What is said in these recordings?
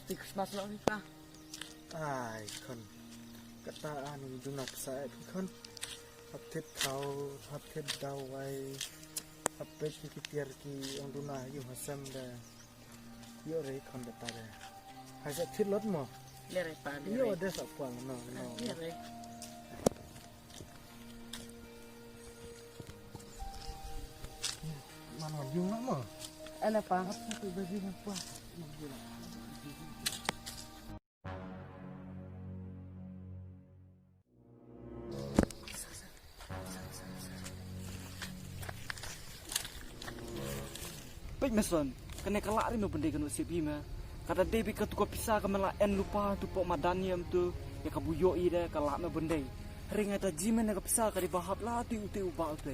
tikus masuk ni pa. Ai kon kata ani dunak sa kon hapit kau hapit dawai hapit kitir ki ang duna yu hasam da yo re kon kata da hasa tit lot mo Lere pa lere. yo ada sa puang no Lere. mana yung nak mo Ala pa hap sa bagi na pa. Baik mason, kena kelak rin benda kena siap ima. Kata Dewi ketukar pisah kemana en lupa tu pok madaniam tu ya kabuyo ida kelak me benda. Ring ada jimen nak pisah kadi bahap lah tu uti ubah tu.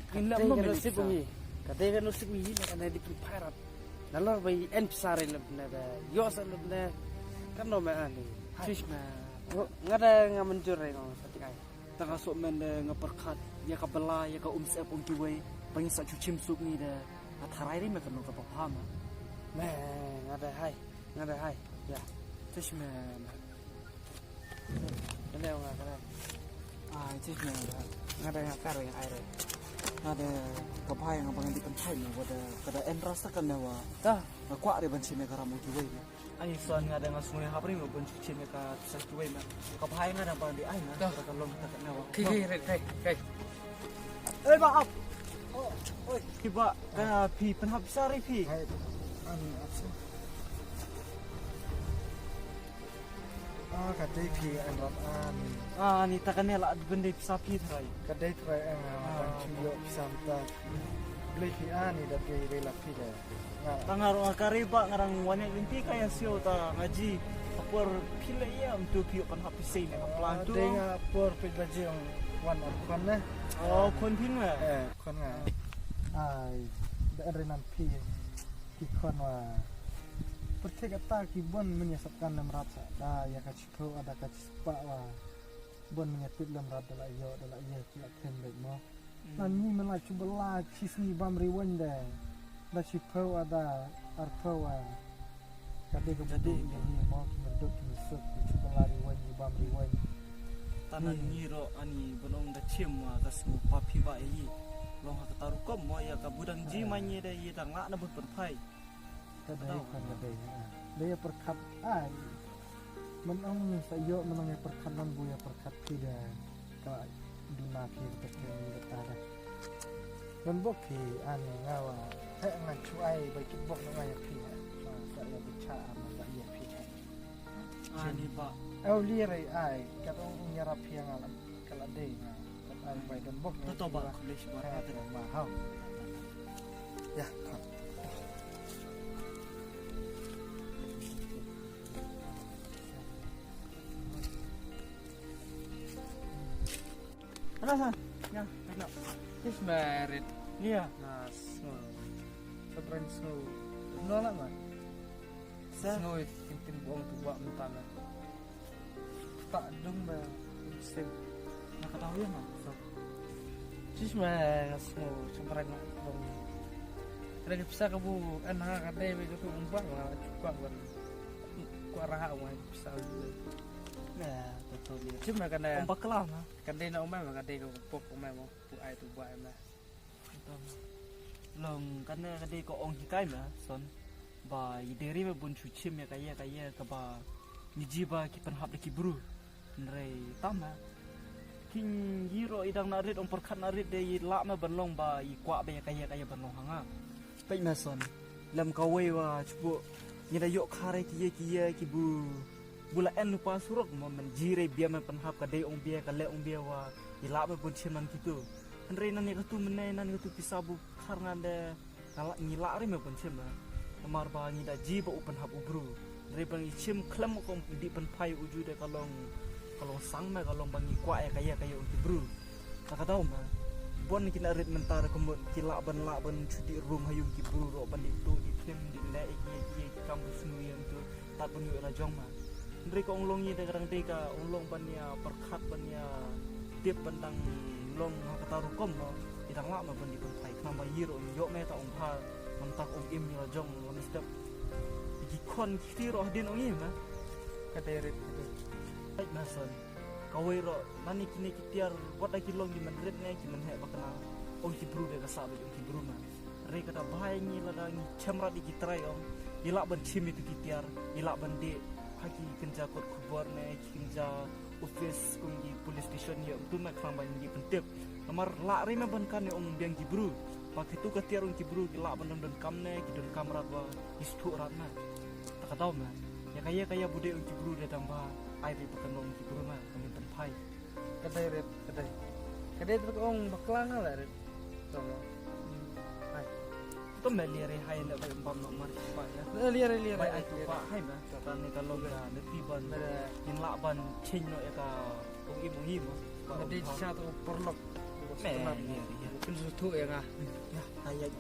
Kena Kata mau kan benda usip ni. Kata kan usip ni nak di preparat. Nalor bai en pisare lebna da. Yo sa lebna kan no ma ani. Fish ma. Ngada ngamenjur ai no satika. Tak asok men ngeperkat ya kabela ya ka umsep kiwe. Pangin sa cucim sup ni dah. Atharai rin makan ka papama. Me ngada hai. Ya. Fish ma. Ada ngada. Ah, fish ma. Ngada ngakar yang air. Ada kapai yang abang di pentai ni, kada en rasa kan nawa. Dah. Kuat dia benci mereka ramu kiwe ni. Ani soan ngada ngasui hapri mo benci mereka kisah kiwe ma. Kapai ngada abang di ai na. Kada long tak nawa. Kai. Maaf. Oi, kiba kana pi penhap sari pi. hai an asa kadai pi an rat an Ah, ni takkan lah benda sapi terai. kadai try ang chiyo samta beli pi ani da pi rela pi da Tangar kariba ngarang wanek linti kaya sio ta ngaji. Apor pila ia untuk piu penhap pisai ni plan tu. denga por pi da jong wan on kon na Oh, kontin ma. kon nga ai da renan pi ki kon wa pertega ta ki bon menyesatkan lam rasa da ya ka chiko ada ka chispa wa bon menyepit lam rada la yo ki akan baik mo nan ni melai cuba la chisni bam riwan da chiko ada arpo wa kade ko budi ni mo ki menduk ki suk cuba la riwan ni bam riwan Tanan ngiro ani benong da chem wa kasmu papi ba yi. Long ha taru kom mo ya ka budang ji manye da yi dang la na bun penpai. kadai kan kadai dia perkat ai menong sayo menong perkat nan buya perkat tidak ka dunaki tekni betara dan boki ane ngawa he ngan cuai bagi bok na ya pi saya bicara masa iya pi Ani ba. au lirai ai katong nyara pi yang alam kala dei na kat ai bai dan bok Toto ba kulish ba ha ta. ma ha ya Ana san. Ya, ana. Is married. Iya. nas sabran snow nolak mah Snow tintin buang tuwa mentana. tak dung ba sim Nakatahu ya ma. So, Sis mas snow sumran dong. Kada bisa ka bu ana ka dai be ko umbang la cukup kan. Ku arah wa bisa. nah, betul dia. Cuma kana Ombak kelam ha. kadai na umay mga kadai ko pok umay mo pu ay tu buat na. Long kana kadi ko ong hikai ma son. Ba ideri me bun chuchim ya kaya ka ba niji ba ki penhap ki bru. Nrei tama. King hero idang narit ong perkat narit de la ma banlong ba i kwa ba ya kaya banlong hanga. Pai ma son. Lam kawe wa chubo ni da yok khare ki bu bula en lupa surok mo menjire bia men penhap ka dei ong bia ka le ong bia wa ila be bun chiman kitu andre nan ni tu menai nan tu pisabu karna de kala ngila ri me bun chima amar ba ni da ji ba upen hap ubru andre bang chim klam ko di pen pai uju de kalong sang me kalong bangi kwa kaya ubru tak tahu ma bon kina rit mentar kemut kila ban cuti room hayung ki bru ro ban itu di tim di le ki kampus nuyen tu tak pun ra jong ma Ndri ko long ni de karang ka long banya perkat banya tip bentang long kataru kom no idang la ma ban di pen pai nama yiro yo me ta ong pa mentak ong im yo jong on step gikon kitiro din ongi ma Kaderet itu. baik nason kawai ro nani kini kitiar wat lagi long di Madrid ne ki men he bakana ong kibru de kasabe ong kibru ma re kata bahaya ni lada ni chamra di kitrai om ilak ban chim itu kitiar ilak ban de haki kenja kot kubor ne kenja office kung di police station ya tu nak khang ban di pentep nomor la re ma ban kan ong biang kibru pak itu ketiar ong kibru ilak ban don kam ne ki don kamera ba istu rat na tak tahu ma ya kaya bude ong kibru de tambah ai di pekan ong kibru ma kami tempai Kaderet. Kaderet itu ong baklang lah red. Sama. itu melihat hai le bai bam no mar pa ya Liar. bai ai tu pa hai ma ta ni kalau ga ne ti ban in la ban chin no ya ka ong im Jadi satu perlok. me ya Mungkin suatu ya ngah. ya kayak